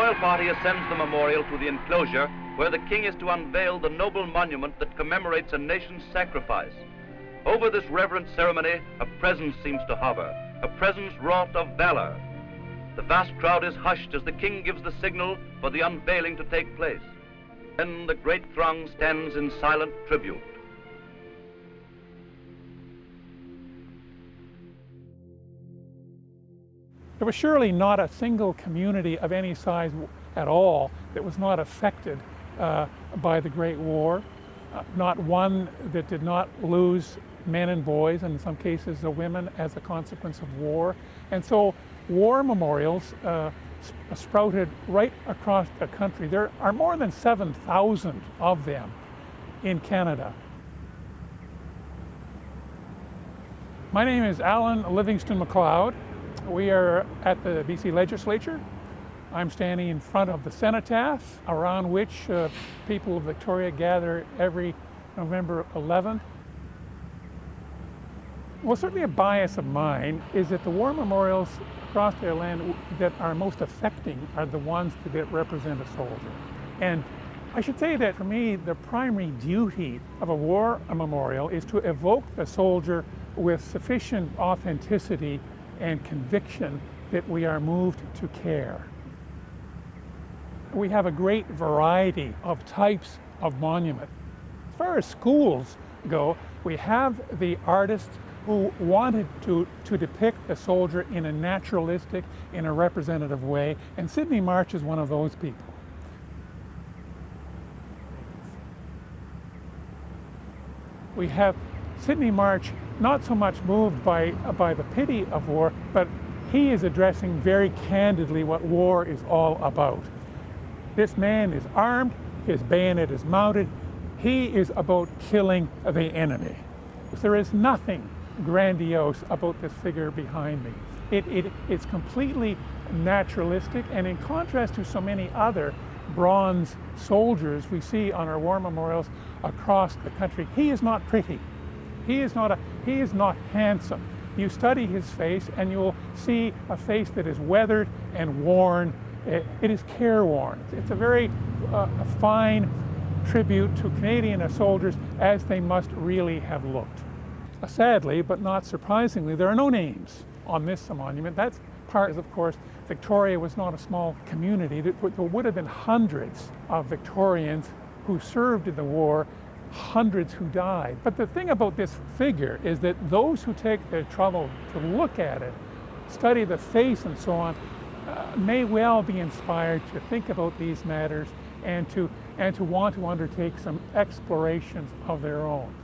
royal party ascends the memorial to the enclosure where the king is to unveil the noble monument that commemorates a nation's sacrifice. Over this reverent ceremony, a presence seems to hover, a presence wrought of valor. The vast crowd is hushed as the king gives the signal for the unveiling to take place. Then the great throng stands in silent tribute. There was surely not a single community of any size at all that was not affected by the Great War, not one that did not lose men and boys, and in some cases the women, as a consequence of war. And so war memorials sprouted right across the country. There are more than 7,000 of them in Canada. My name is Alan Livingston MacLeod. We are at the BC Legislature. I'm standing in front of the cenotaph, around which people of Victoria gather every November 11th. Well, certainly a bias of mine is that the war memorials across the land that are most affecting are the ones that represent a soldier. And I should say that for me, the primary duty of a war memorial is to evoke the soldier with sufficient authenticity and conviction that we are moved to care. We have a great variety of types of monument. As far as schools go, we have the artists who wanted to depict a soldier in a naturalistic, in a representative way, and Sydney March is one of those people. We have Sydney March not so much moved by the pity of war, but he is addressing very candidly what war is all about. This man is armed, his bayonet is mounted, he is about killing the enemy. There is nothing grandiose about this figure behind me. It's completely naturalistic, and in contrast to so many other bronze soldiers we see on our war memorials across the country, he is not pretty. He is not handsome. You study his face and you'll see a face that is weathered and worn. It is careworn. It's a very fine tribute to Canadian soldiers as they must really have looked. Sadly, but not surprisingly, there are no names on this monument. That's part, of course, Victoria was not a small community. There would have been hundreds of Victorians who served in the war, hundreds who died. But the thing about this figure is that those who take the trouble to look at it, study the face and so on, may well be inspired to think about these matters and to want to undertake some explorations of their own.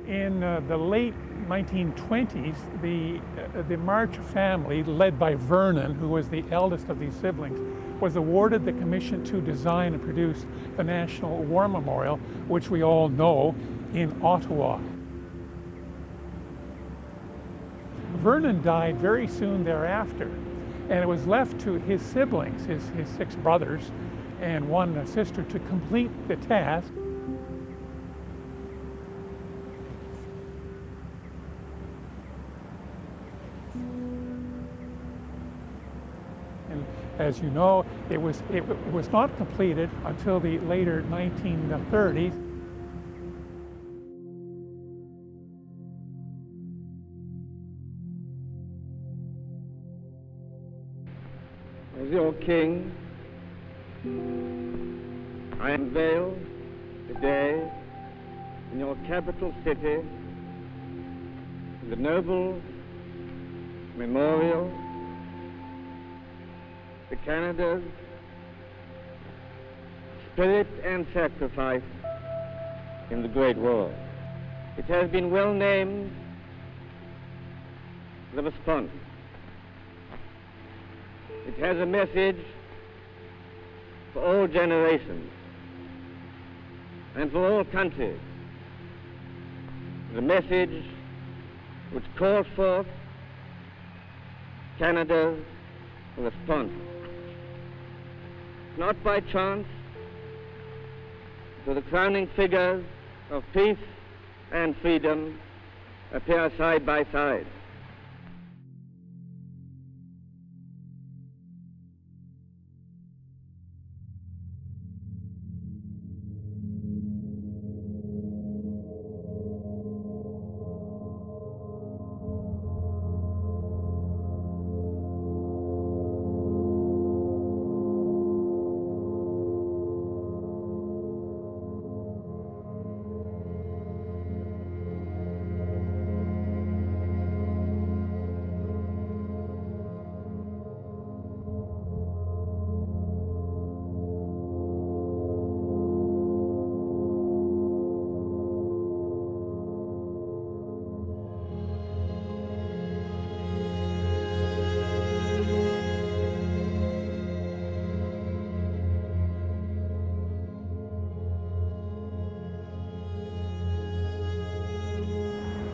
In the late 1920s, the March family, led by Vernon, who was the eldest of these siblings, was awarded the commission to design and produce the National War Memorial, which we all know, in Ottawa. Vernon died very soon thereafter, and it was left to his siblings, his 6 brothers and 1 sister, to complete the task. As you know, it was not completed until the later 1930s. As your king, I unveil today in your capital city the noble memorial to Canada's spirit and sacrifice in the Great War. It has been well named the response. It has a message for all generations and for all countries. The message which calls forth Canada's response. Not by chance do the crowning figures of peace and freedom appear side by side.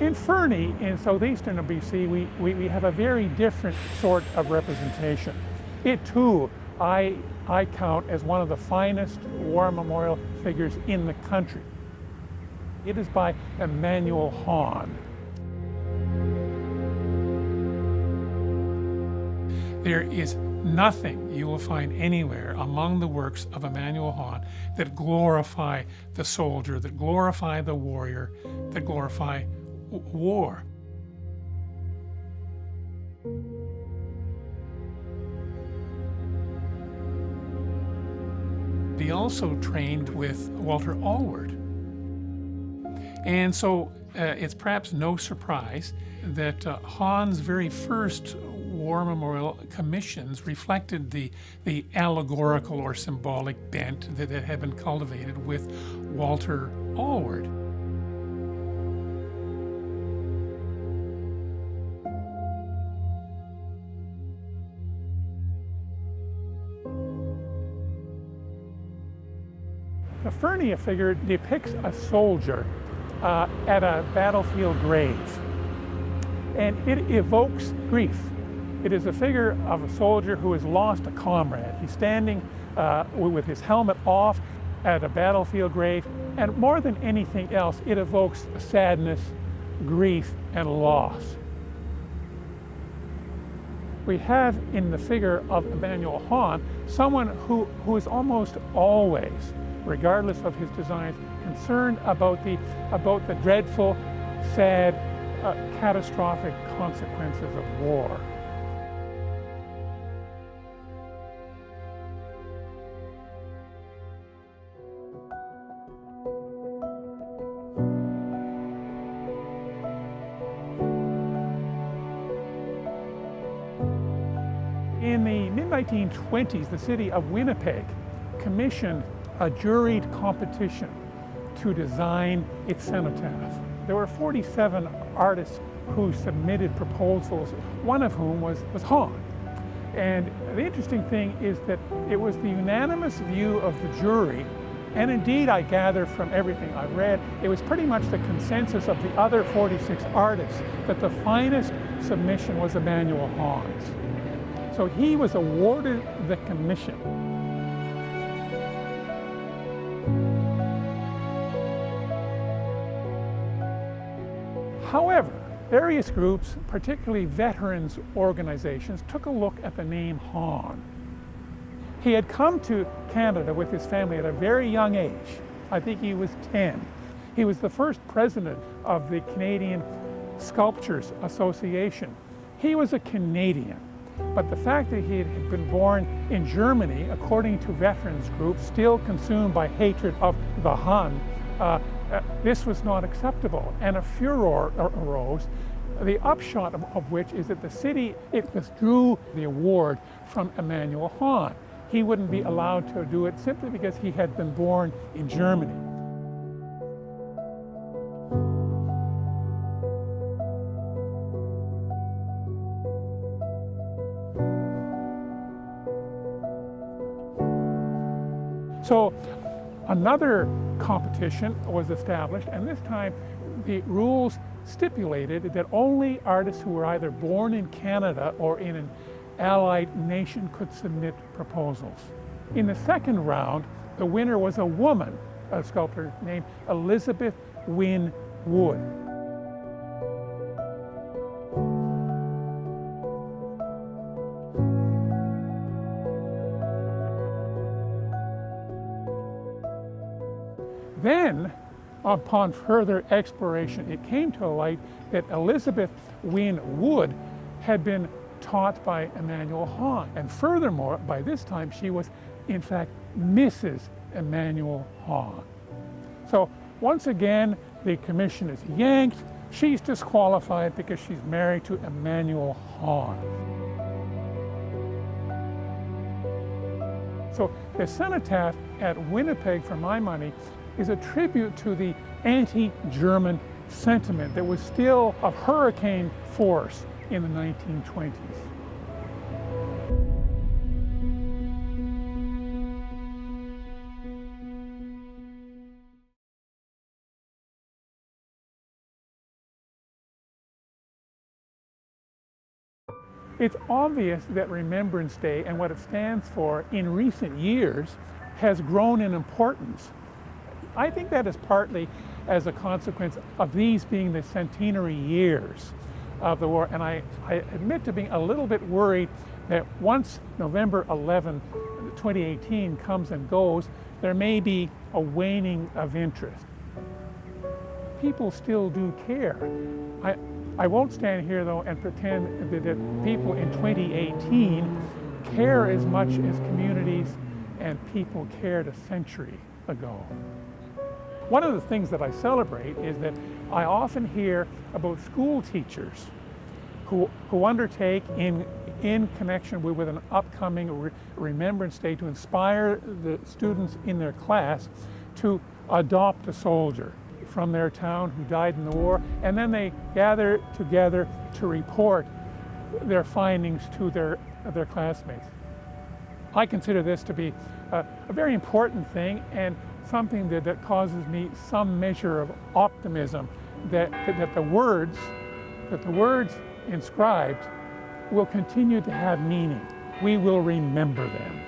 In Fernie, in southeastern BC, we have a very different sort of representation. It too, I count as one of the finest war memorial figures in the country. It is by Emmanuel Hahn. There is nothing you will find anywhere among the works of Emmanuel Hahn that glorify the soldier, that glorify the warrior, that glorify war. He also trained with Walter Allward. And so it's perhaps no surprise that Hahn's very first war memorial commissions reflected the allegorical or symbolic bent that had been cultivated with Walter Allward. The Fernie figure depicts a soldier at a battlefield grave, and it evokes grief. It is a figure of a soldier who has lost a comrade. He's standing with his helmet off at a battlefield grave, and more than anything else, it evokes sadness, grief, and loss. We have in the figure of Emmanuel Hahn someone who is almost always, regardless of his designs, concerned about the dreadful, sad, catastrophic consequences of war. In the mid-1920s, the city of Winnipeg commissioned a juried competition to design its cenotaph. There were 47 artists who submitted proposals, one of whom was Hahn. And the interesting thing is that it was the unanimous view of the jury, and indeed I gather from everything I read, it was pretty much the consensus of the other 46 artists that the finest submission was Emmanuel Hahn's. So he was awarded the commission. However, various groups, particularly veterans organizations, took a look at the name Hahn. He had come to Canada with his family at a very young age. I think he was 10. He was the first president of the Canadian Sculptors Association. He was a Canadian, but the fact that he had been born in Germany, according to veterans groups, still consumed by hatred of the Hun, this was not acceptable, and a furor arose, the upshot of which is that the city, it withdrew the award from Emmanuel Hahn. He wouldn't be allowed to do it simply because he had been born in Germany. So another competition was established, and this time the rules stipulated that only artists who were either born in Canada or in an allied nation could submit proposals. In the second round, the winner was a woman, a sculptor named Elizabeth Wynne wood. Then, upon further exploration, it came to light that Elizabeth Wynne Wood had been taught by Emanuel Hahn. And furthermore, by this time, she was, in fact, Mrs. Emanuel Hahn. So, once again, the commission is yanked. She's disqualified because she's married to Emanuel Hahn. So, the cenotaph at Winnipeg, for my money, is a tribute to the anti-German sentiment that was still of hurricane force in the 1920s. It's obvious that Remembrance Day and what it stands for in recent years has grown in importance. I think that is partly as a consequence of these being the centenary years of the war, and I admit to being a little bit worried that once November 11, 2018 comes and goes, there may be a waning of interest. People still do care. I won't stand here though and pretend that people in 2018 care as much as communities and people cared a century ago. One of the things that I celebrate is that I often hear about school teachers who undertake in connection with an upcoming Remembrance Day to inspire the students in their class to adopt a soldier from their town who died in the war, and then they gather together to report their findings to their classmates. I consider this to be a very important thing and something that causes me some measure of optimism that the words inscribed will continue to have meaning. We will remember them.